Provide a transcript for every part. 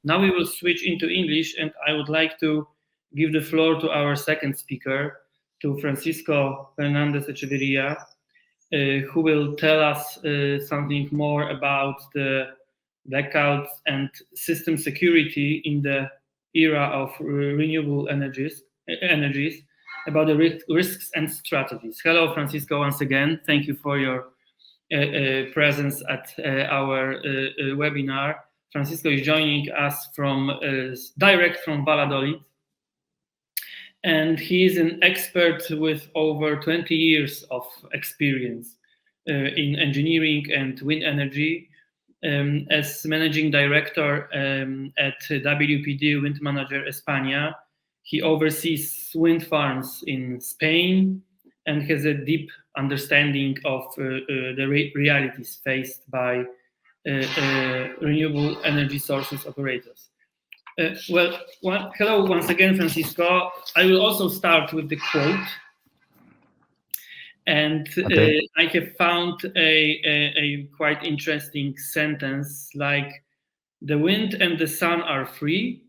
Now we will switch into English, and I would like to give the floor to our second speaker, to Francisco Fernández Echevarría, who will tell us something more about the blackouts and system security in the era of renewable energies, about the risks and strategies. Hello, Francisco, once again. Thank you for your presence at our webinar. Francisco is joining us from direct from Valladolid, and he is an expert with over 20 years of experience in engineering and wind energy. As managing director at WPD Windmanager España, he oversees wind farms in Spain and has a deep understanding of the realities faced by renewable energy sources operators. Hello once again, Francisco. I will also start with the quote. And okay. I have found a quite interesting sentence, like, the wind and the sun are free,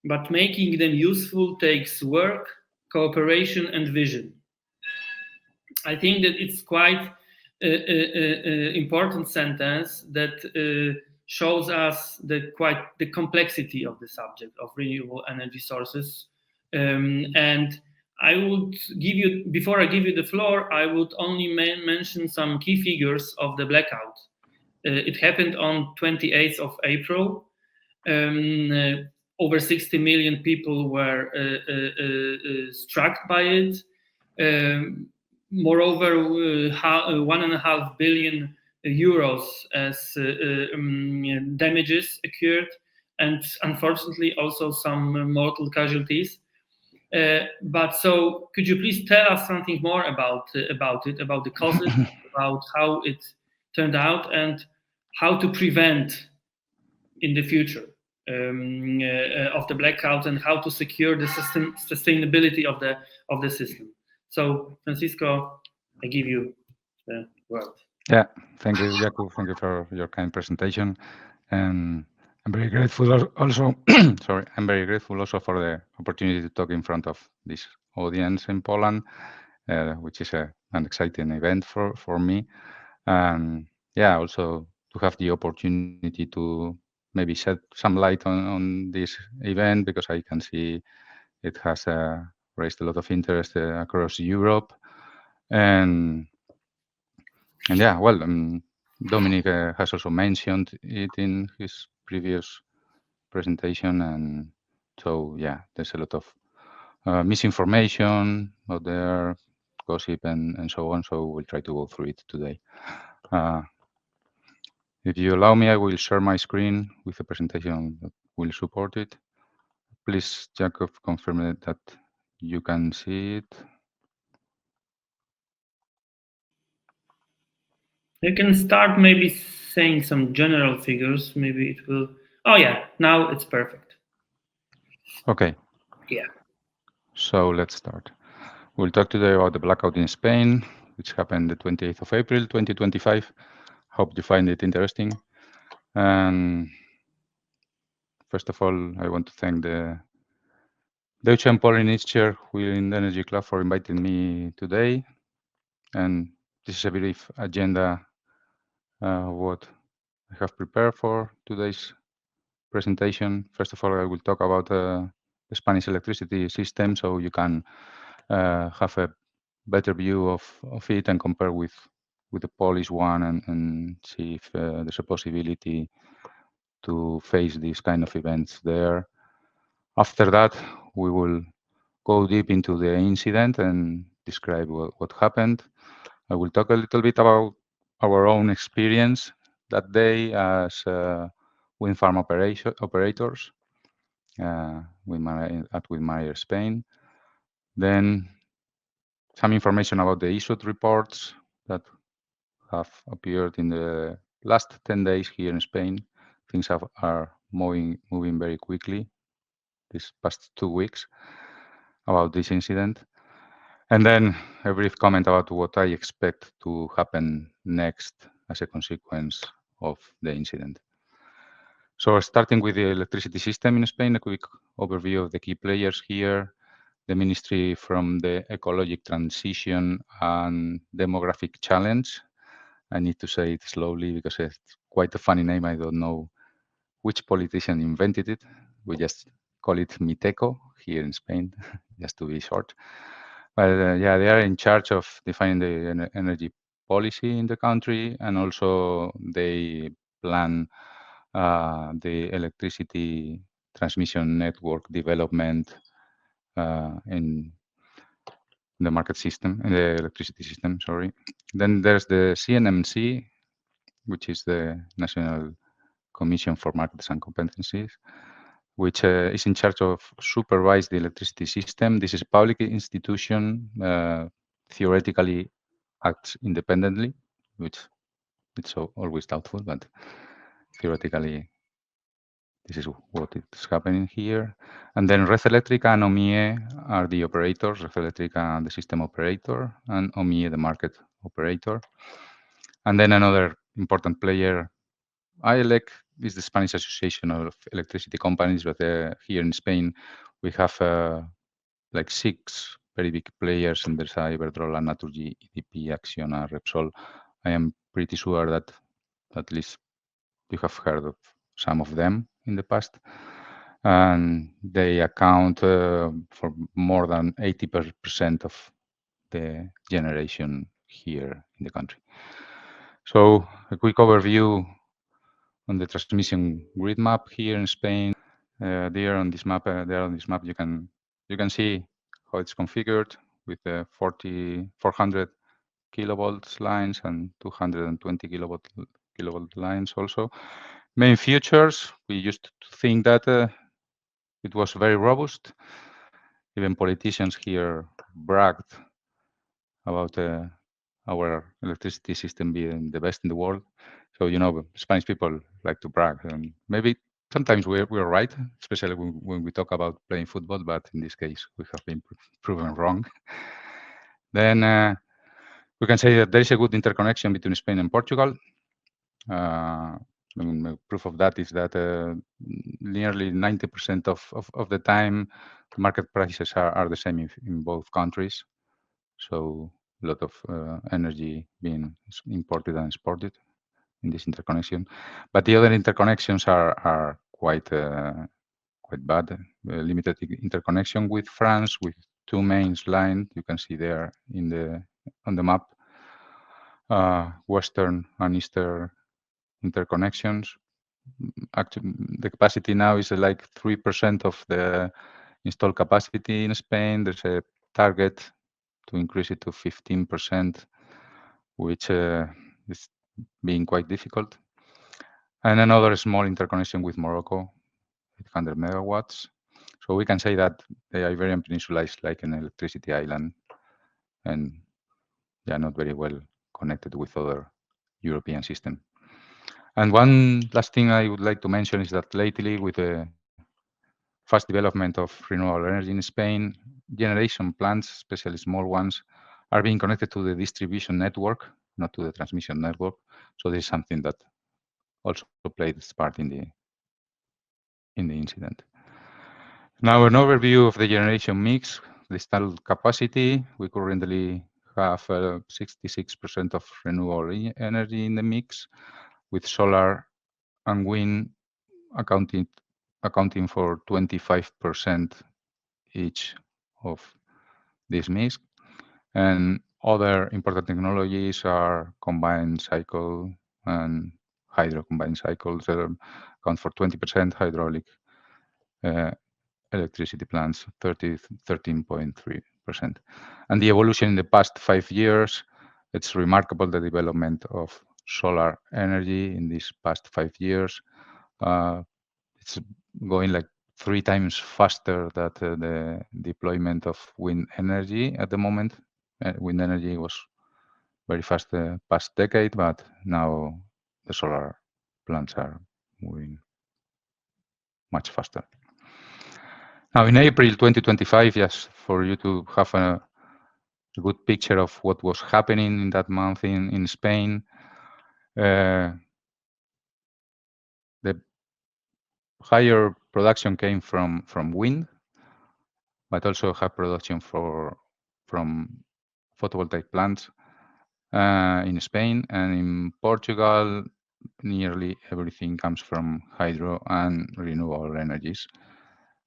but making them useful takes work, cooperation, and vision. I think that it's quite important sentence that shows us the complexity of the subject of renewable energy sources. And I would give you, before I give you the floor, I would only mention some key figures of the blackout. It happened on 28th of April. Over 60 million people were struck by it. Moreover, 1.5 billion euros as damages occurred, and unfortunately also some mortal casualties. But so, could you please tell us something more about it, about the causes, about how it turned out, and how to prevent in the future of the blackout, and how to secure the sustainability of the system? So, Francisco, I give you the word. Yeah, thank you, Jakub. Thank you for your kind presentation. And I'm very grateful also. Sorry, I'm very grateful also for the opportunity to talk in front of this audience in Poland, which is an exciting event for me. And yeah, also to have the opportunity to maybe shed some light on this event, because I can see it has raised a lot of interest across Europe. And yeah, well, Dominic has also mentioned it in his previous presentation, and so yeah, there's a lot of misinformation out there, gossip, and so on. So we'll try to go through it today. If you allow me, I will share my screen with a presentation that will support it. Please, Jacob, confirm that you can see it. You can start maybe saying some general figures. Maybe it will. Oh yeah, now it's perfect. Okay. Yeah. So let's start. We'll talk today about the blackout in Spain, which happened the 28th of April, 2025. Hope you find it interesting. And first of all, I want to thank the Deutsche and Poland Institute Wind Energy Club for inviting me today. And this is a brief agenda what I have prepared for today's presentation. First of all, I will talk about the Spanish electricity system, so you can have a better view of it and compare with the Polish one, and see if there's a possibility to face these kind of events there. After that, we will go deep into the incident and describe what happened. I will talk a little bit about our own experience that day as wind farm operators at Windmanager Spain. Then some information about the issued reports that have appeared in the last 10 days here in Spain. Things are moving very quickly these past 2 weeks about this incident. And then a brief comment about what I expect to happen next as a consequence of the incident. So starting with the electricity system in Spain, a quick overview of the key players here. The ministry from the ecologic transition and demographic challenge. I need to say it slowly because it's quite a funny name. I don't know which politician invented it. We just call it MITECO here in Spain, just to be short. But yeah, they are in charge of defining the energy policy in the country, and also they plan the electricity transmission network development in the market system, in the electricity system, sorry. Then there's the CNMC, which is the National Commission for Markets and Competencies, which is in charge of supervise the electricity system. This is a public institution, theoretically acts independently, which it's always doubtful, but theoretically this is what is happening here. And then Red Eléctrica and OMIE are the operators, Red Eléctrica the system operator, and OMIE the market operator. And then another important player, IELEC, is the Spanish Association of Electricity Companies, but here in Spain we have like 6 very big players, and there's Iberdrola, Naturgy, EDP, Acciona, Repsol. I am pretty sure that at least you have heard of some of them in the past. And they account for more than 80% of the generation here in the country. So a quick overview on the transmission grid map here in Spain. There on this map, you can see how it's configured with the 400 kilovolts lines and 220 kilovolt lines also. Main features, we used to think that it was very robust. Even politicians here bragged about our electricity system being the best in the world. So, you know, Spanish people like to brag, and maybe sometimes we're right, especially when we talk about playing football, but in this case, we have been proven wrong. Then we can say that there is a good interconnection between Spain and Portugal. Proof of that is that nearly 90% of the time, the market prices are the same in both countries. So a lot of energy being imported and exported in this interconnection. But the other interconnections are quite bad. Limited interconnection with France, with 2 mains lines. You can see there on the map, western and eastern interconnections. Actually, the capacity now is like 3% of the installed capacity in Spain. There's a target to increase it to 15%, which is being quite difficult. And another small interconnection with Morocco, 800 megawatts. So we can say that the Iberian Peninsula is like an electricity island, and they are not very well connected with other European systems. And one last thing I would like to mention is that lately, with the fast development of renewable energy in Spain, generation plants, especially small ones, are being connected to the distribution network, not to the transmission network. So this is something that also played its part in the incident. Now, an overview of the generation mix, the installed capacity. We currently have 66% of renewable energy in the mix, with solar and wind accounting for 25% each of this mix. And other important technologies are combined cycle and hydro combined cycles that account for 20%, hydraulic electricity plants 13.3%. And the evolution in the past 5 years, it's remarkable, the development of solar energy in these past 5 years. It's going like 3 times faster than the deployment of wind energy at the moment. Wind energy was very fast the past decade, but now the solar plants are moving much faster. Now, in April 2025, just for you to have a good picture of what was happening in that month in Spain, the higher production came from wind, but also have production from photovoltaic plants in Spain, and in Portugal, nearly everything comes from hydro and renewable energies.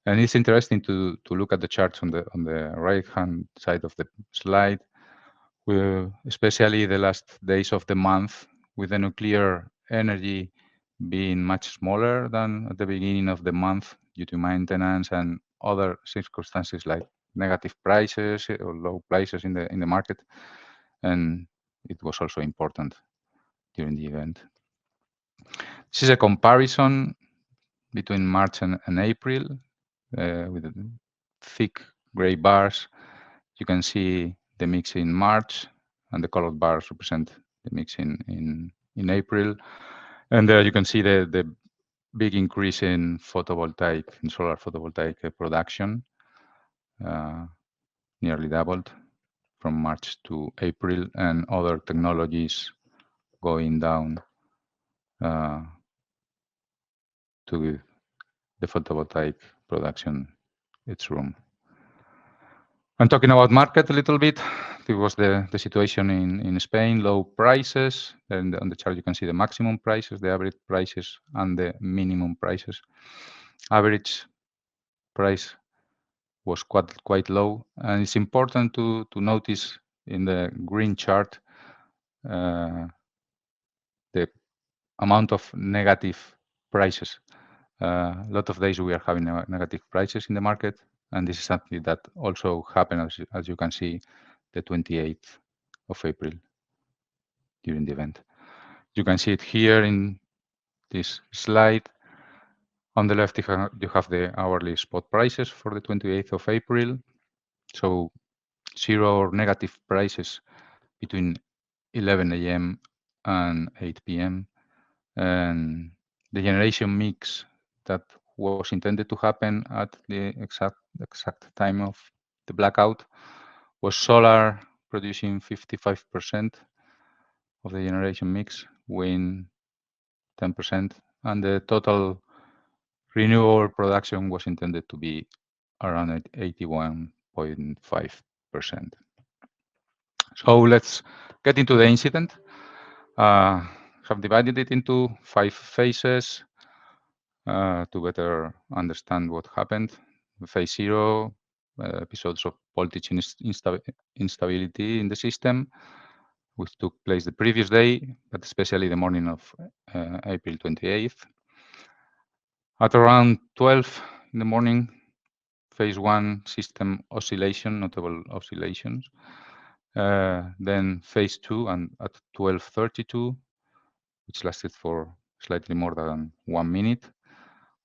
And it's interesting to look at the charts on the right-hand side of the slide, especially the last days of the month, with the nuclear energy being much smaller than at the beginning of the month due to maintenance and other circumstances like negative prices or low prices in the market. And it was also important during the event. This is a comparison between March and April with the thick gray bars. You can see the mix in March, and the colored bars represent the mix in April. And there you can see the big increase in solar photovoltaic production, nearly doubled from March to April, and other technologies going down to give the photovoltaic production its room. And talking about market a little bit, it was the situation in Spain, low prices. And on the chart, you can see the maximum prices, the average prices, and the minimum prices. Average price was quite low. And it's important to notice in the green chart the amount of negative prices. A lot of days we are having negative prices in the market, and this is something that also happened, as you can see, the 28th of April during the event. You can see it here in this slide. On the left, you have the hourly spot prices for the 28th of April. So 0 or negative prices between 11 a.m. and 8 p.m. And the generation mix that was intended to happen at the exact time of the blackout was solar producing 55% of the generation mix, wind 10%, and the total renewable production was intended to be around 81.5%. So let's get into the incident. Have divided it into 5 phases to better understand what happened. Phase 0, episodes of voltage instability in the system, which took place the previous day, but especially the morning of April 28th. At around 12 in the morning, phase 1 system oscillation, notable oscillations. Then phase 2 and at 12:32, which lasted for slightly more than 1 minute,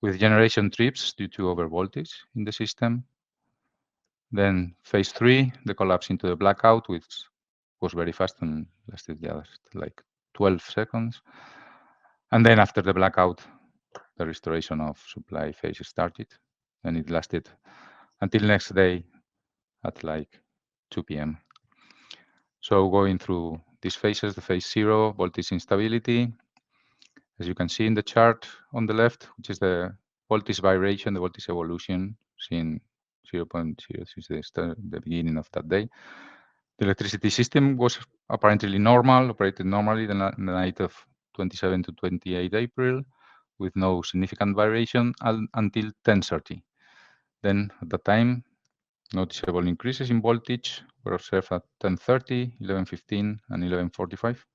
with generation trips due to overvoltage in the system. Then phase 3, the collapse into the blackout, which was very fast and lasted just like 12 seconds. And then after the blackout, the restoration of supply phase started, and it lasted until next day at like 2 p.m. So going through these phases, the phase 0, voltage instability, as you can see in the chart on the left, which is the voltage variation, the voltage evolution seen 0.0 since the beginning of that day. The electricity system was apparently normal, operated normally the night of 27 to 28 April, with no significant variation until 10:30. Then at that time, noticeable increases in voltage were observed at 10:30, 11:15, and 11:45.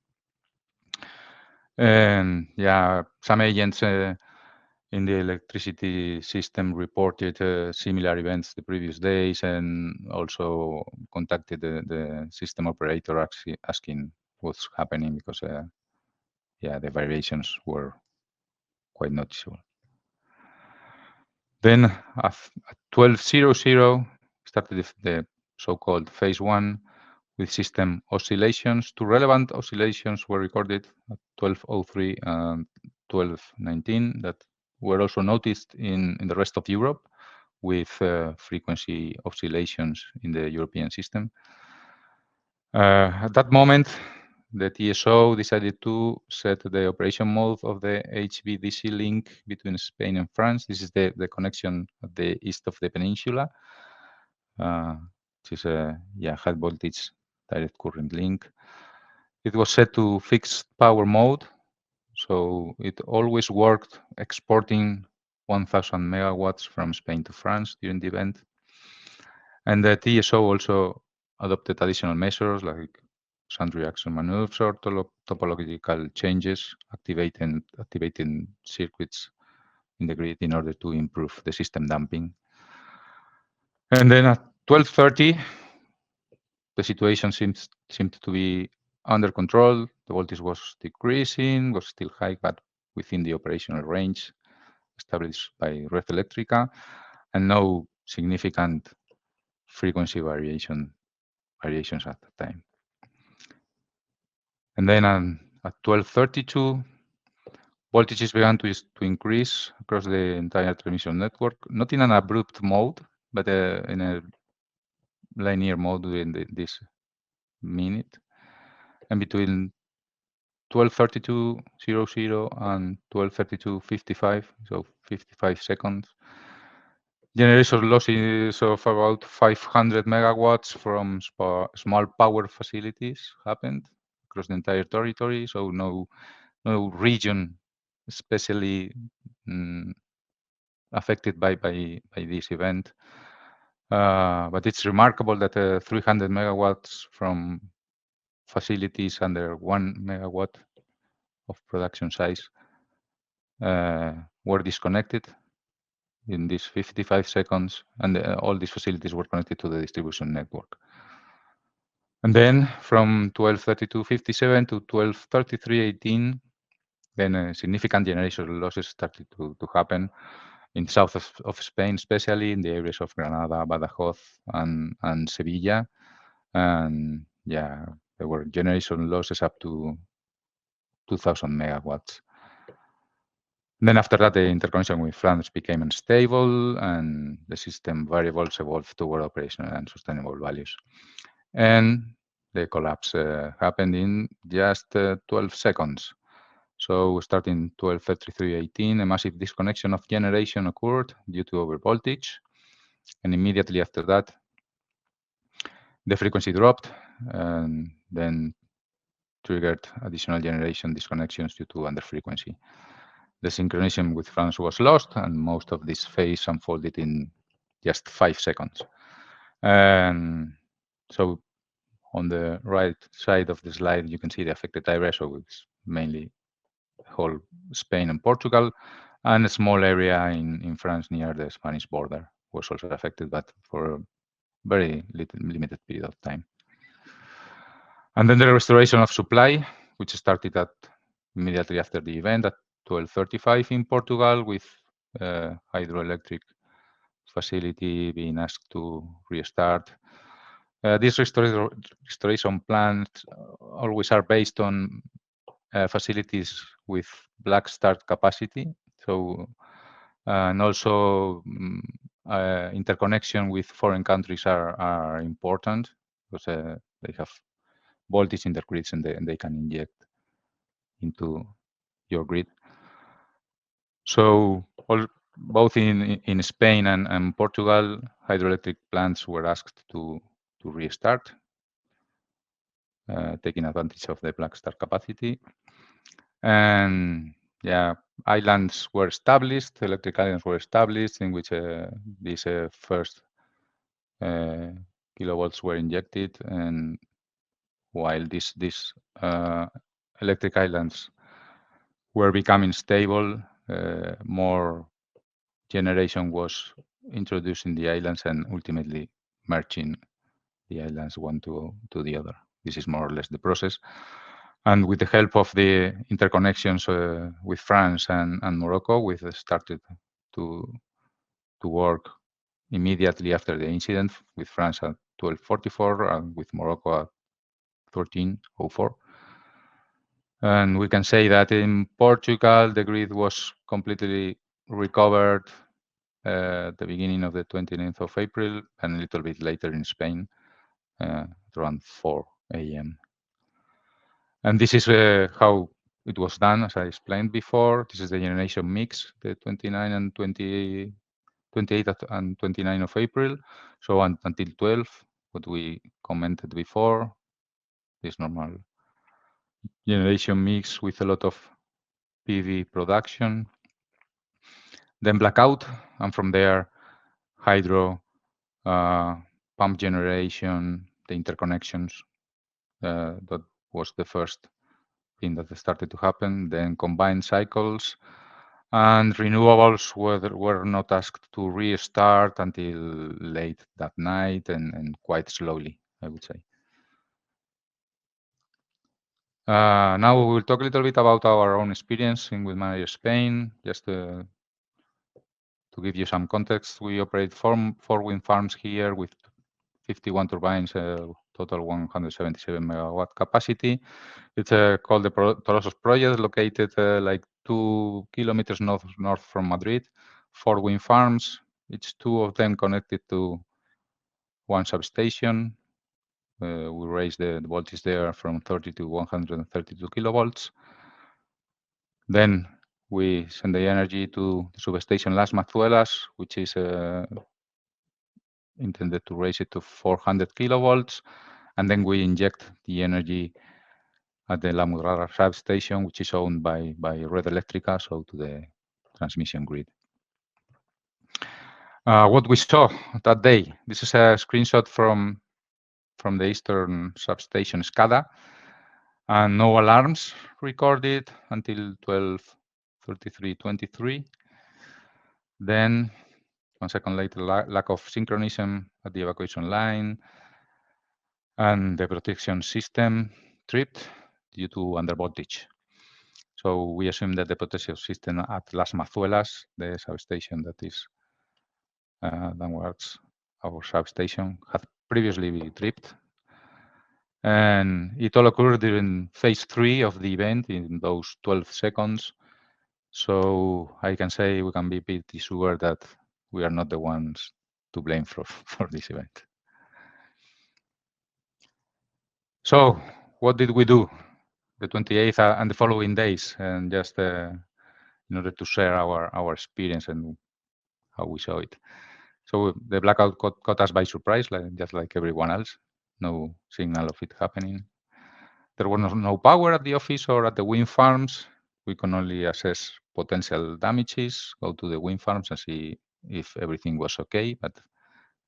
And yeah, some agents in the electricity system reported similar events the previous days, and also contacted the system operator asking what's happening, because yeah, the variations were quite noticeable. Then at 12:00 started the so-called phase 1 with system oscillations. Two relevant oscillations were recorded at 12:03 and 12:19 that were also noticed in the rest of Europe, with frequency oscillations in the European system. At that moment, the TSO decided to set the operation mode of the HVDC link between Spain and France. This is the connection at the east of the peninsula, which is a high voltage direct current link. It was set to fixed power mode, so it always worked exporting 1,000 megawatts from Spain to France during the event. And the TSO also adopted additional measures like sundry action maneuvers or topological changes, activating circuits in the grid in order to improve the system damping. And then at 12:30, the situation seemed to be under control. The voltage was decreasing, was still high, but within the operational range established by Red Eléctrica, and no significant frequency variations at the time. And then at 12:32, voltages began to increase across the entire transmission network, not in an abrupt mode, but in a linear mode during this minute. And between 12:32:00 and 12:32:55, so 55 seconds, generation losses of about 500 megawatts from small power facilities happened across the entire territory. So no region especially affected by this event. But it's remarkable that 300 megawatts from facilities under 1 megawatt of production size were disconnected in these 55 seconds, and all these facilities were connected to the distribution network. And then from 12:32:57 to 12:33:18, then significant generation losses started to happen in south of Spain, especially in the areas of Granada, Badajoz, and Sevilla. And yeah, there were generation losses up to 2,000 megawatts. And then after that, the interconnection with France became unstable, and the system variables evolved toward operational and sustainable values. And the collapse happened in just 12 seconds. So starting 12:33:18, a massive disconnection of generation occurred due to overvoltage. And immediately after that, the frequency dropped and then triggered additional generation disconnections due to underfrequency. The synchronization with France was lost, and most of this phase unfolded in just 5 seconds. And so on the right side of the slide, you can see the affected area, so it's mainly whole Spain and Portugal, and a small area in France near the Spanish border was also affected, but for a very limited period of time. And then the restoration of supply, which started immediately after the event at 12:35 in Portugal, with hydroelectric facility being asked to restart. These restoration plans always are based on facilities with black start capacity. So, and also interconnection with foreign countries are important because they have voltage in their grids and they can inject into your grid. So both in Spain and Portugal, hydroelectric plants were asked to restart, taking advantage of the black start capacity. And yeah, islands were established, electric islands were established in which these first kilowatts were injected. And while these electric islands were becoming stable, more generation was introduced in the islands and ultimately merging the islands one to the other. This is more or less the process. And with the help of the interconnections with France and Morocco, we've started to work immediately after the incident, with France at 12:44 and with Morocco at 13:04. And we can say that in Portugal, the grid was completely recovered at the beginning of the 29th of April, and a little bit later in Spain, around 4 a.m. And this is how it was done, as I explained before. This is the generation mix, the 29 and 28 and 29 of April. So until 12, what we commented before, this normal generation mix with a lot of PV production. Then blackout, and from there, hydro, pump generation, the interconnections. That was the first thing that started to happen. Then combined cycles, and renewables were not asked to restart until late that night and quite slowly, I would say. Now we will talk a little bit about our own experience in Windmanager Spain. Just to give you some context, we operate four wind farms here with 51 turbines, total 177 megawatt capacity. It's called the Torosos project, located like 2 kilometers north from Madrid. 4 wind farms, each 2 of them connected to one substation. We raise the voltage there from 30 to 132 kilovolts. Then we send the energy to the substation Las Mazuelas, which is intended to raise it to 400 kilovolts. And then we inject the energy at the La Murrara substation, which is owned by Red Eléctrica, so to the transmission grid. What we saw that day, this is a screenshot from the eastern substation SCADA, and no alarms recorded until 12:33:23. Then 1 second later, lack of synchronism at the evacuation line, and the protection system tripped due to undervoltage. So we assume that the protection system at Las Mazuelas, the substation that is downwards our substation, had previously been tripped. And it all occurred during phase 3 of the event in those 12 seconds. So I can say we can be pretty sure that we are not the ones to blame for this event. So what did we do the 28th and the following days? And just in order to share our experience and how we saw it. So the blackout caught us by surprise, just like everyone else. No signal of it happening. There was no power at the office or at the wind farms. We can only assess potential damages, go to the wind farms and see if everything was okay, but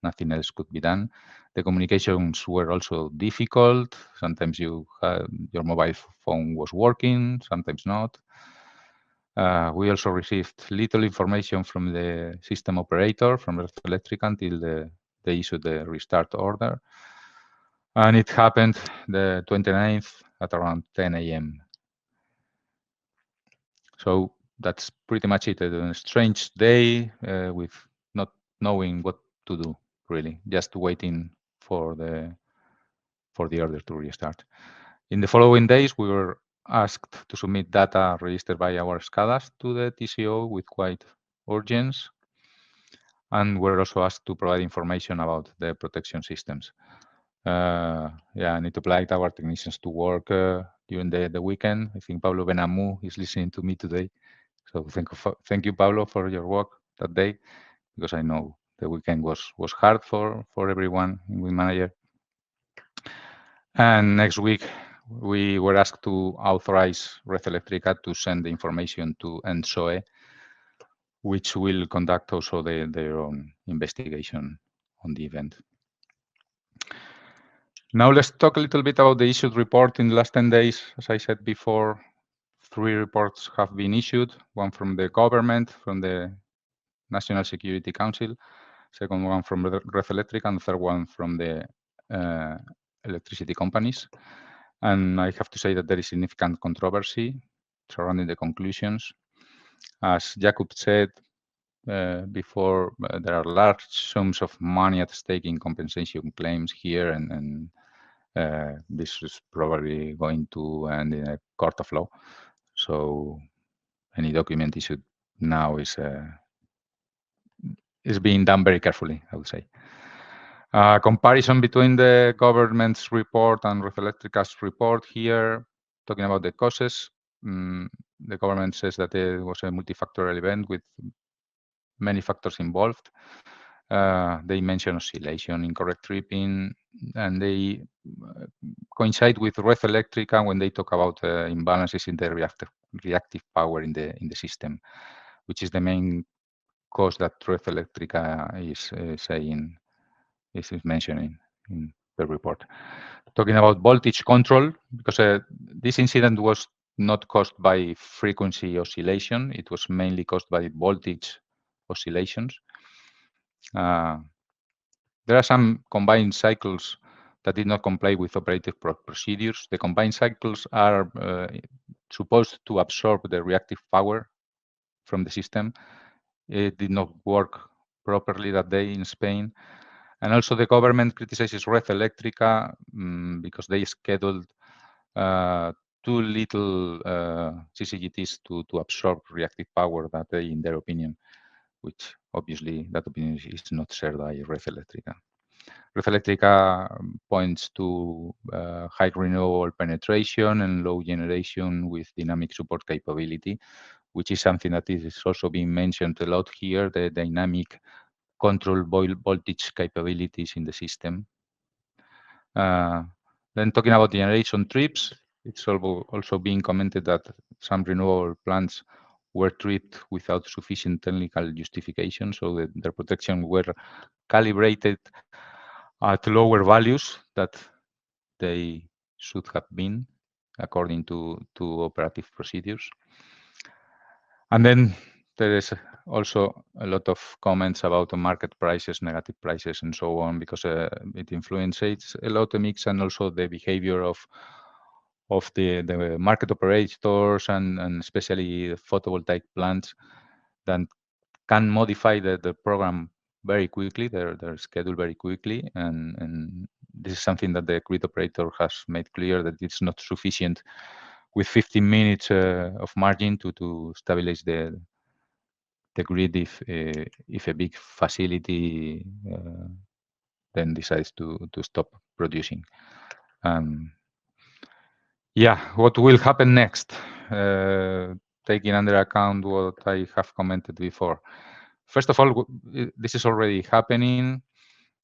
nothing else could be done. The communications were also difficult. Sometimes your mobile phone was working, sometimes not. We also received little information from the system operator, from Red Eléctrica, until they issued the restart order. And it happened the 29th at around 10 a.m. So that's pretty much it. A strange day with not knowing what to do, really, just waiting for the order to restart. In the following days, we were asked to submit data registered by our SCADAs to the TCO with quite urgency, and we're also asked to provide information about the protection systems. I need to oblige our technicians to work during the weekend. I think Pablo Benamu is listening to me today. So thank you, Pablo, for your work that day, because I know the weekend was hard for everyone in Windmanager. And next week, we were asked to authorize Red Eléctrica to send the information to ENTSO-E, which will conduct also their own investigation on the event. Now let's talk a little bit about the issued report in the last 10 days. As I said before, 3 reports have been issued, one from the government, from the National Security Council, second one from Red Eléctrica, and the third one from the electricity companies. And I have to say that there is significant controversy surrounding the conclusions. As Jakub said before, there are large sums of money at stake in compensation claims here, and this is probably going to end in a court of law. So any document issued now is being done very carefully, I would say. Comparison between the government's report and Red Eléctrica's report here, talking about the causes, the government says that it was a multifactorial event with many factors involved. They mention oscillation, incorrect tripping, and they coincide with Red Eléctrica when they talk about imbalances in the reactive power in the system, which is the main cause that Red Eléctrica is mentioning in the report. Talking about voltage control, because this incident was not caused by frequency oscillation, it was mainly caused by voltage oscillations. There are some combined cycles that did not comply with operative procedures. The combined cycles are supposed to absorb the reactive power from the system. It did not work properly that day in Spain. And also the government criticizes Red Eléctrica because they scheduled too little CCGTs to absorb reactive power that day, in their opinion, which obviously that opinion is not shared by Red Eléctrica. Red Eléctrica points to high renewable penetration and low generation with dynamic support capability, which is something that is also being mentioned a lot here, the dynamic control voltage capabilities in the system. Then talking about generation trips, it's also being commented that some renewable plants were tripped without sufficient technical justification, so their protection were calibrated at lower values that they should have been according to operative procedures. And then there is also a lot of comments about the market prices, negative prices, and so on, because it influences a lot the mix and also the behavior of the market operators and especially photovoltaic plants that can modify the program very quickly, their schedule very quickly, and this is something that the grid operator has made clear that it's not sufficient with 15 minutes of margin to stabilize the grid if a big facility then decides to stop producing. Yeah, what will happen next? Taking under account what I have commented before. First of all, this is already happening,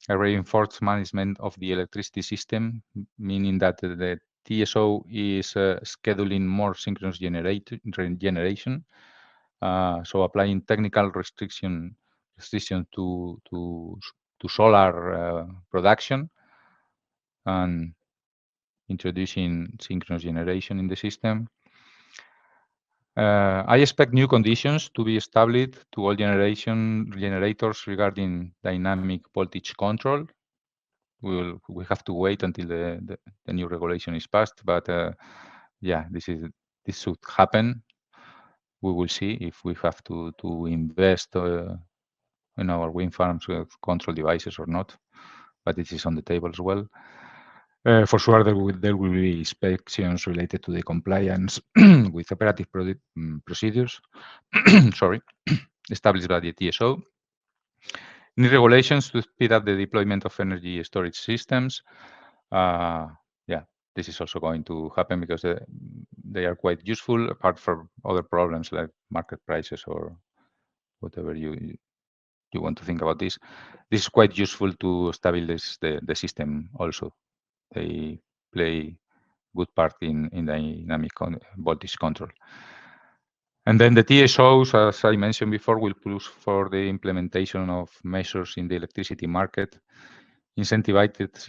a reinforced management of the electricity system, meaning that the TSO is scheduling more synchronous generation, so applying technical restriction to solar production and introducing synchronous generation in the system. I expect new conditions to be established to all generators regarding dynamic voltage control. We have to wait until the new regulation is passed, but yeah, this should happen. We will see if we have to invest in our wind farms with control devices or not, but this is on the table as well. For sure, there will be inspections related to the compliance with operative procedures sorry, established by the TSO. New regulations to speed up the deployment of energy storage systems. Yeah, this is also going to happen because they are quite useful, apart from other problems like market prices or whatever you want to think about this. This is quite useful to stabilize the system also. They play good part in dynamic voltage control. And then the TSOs, as I mentioned before, will push for the implementation of measures in the electricity market, incentivizing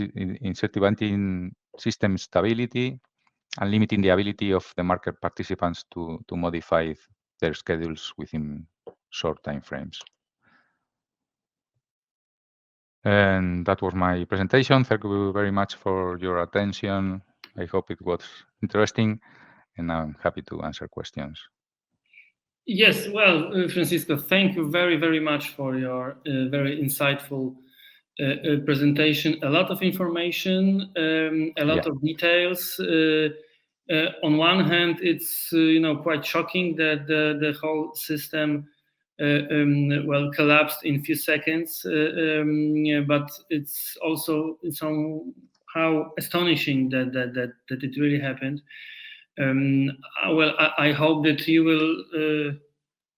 system stability and limiting the ability of the market participants to modify their schedules within short time frames. And that was my presentation. Thank you very much for your attention. I hope it was interesting, and I'm happy to answer questions. Yes, well, Francisco, thank you very, very much for your very insightful presentation. A lot of information, a lot of details. On one hand, it's quite shocking that the whole system well collapsed in a few seconds, but it's also somehow astonishing that it really happened. Well, I hope that you will.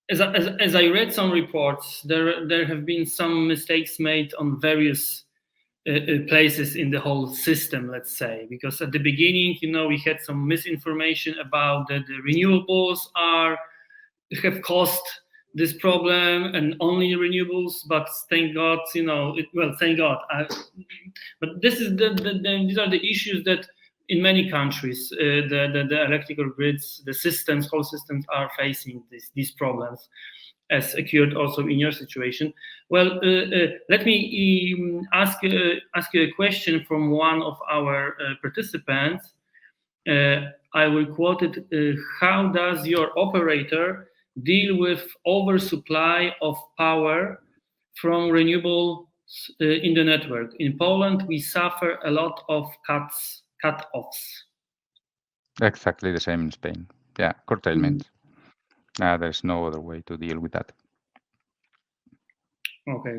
As I read some reports, there have been some mistakes made on various places in the whole system, let's say, because at the beginning, we had some misinformation about that the renewables have caused this problem and only renewables, but thank God, thank God. But these are the issues that in many countries, the electrical grids, the systems, whole systems are facing these problems, as occurred also in your situation. Well, let me ask you a question from one of our participants. I will quote it. How does your operator deal with oversupply of power from renewables in the network? In Poland, we suffer a lot of cut-offs. Exactly the same in Spain. Yeah, curtailment. There's no other way to deal with that. Okay.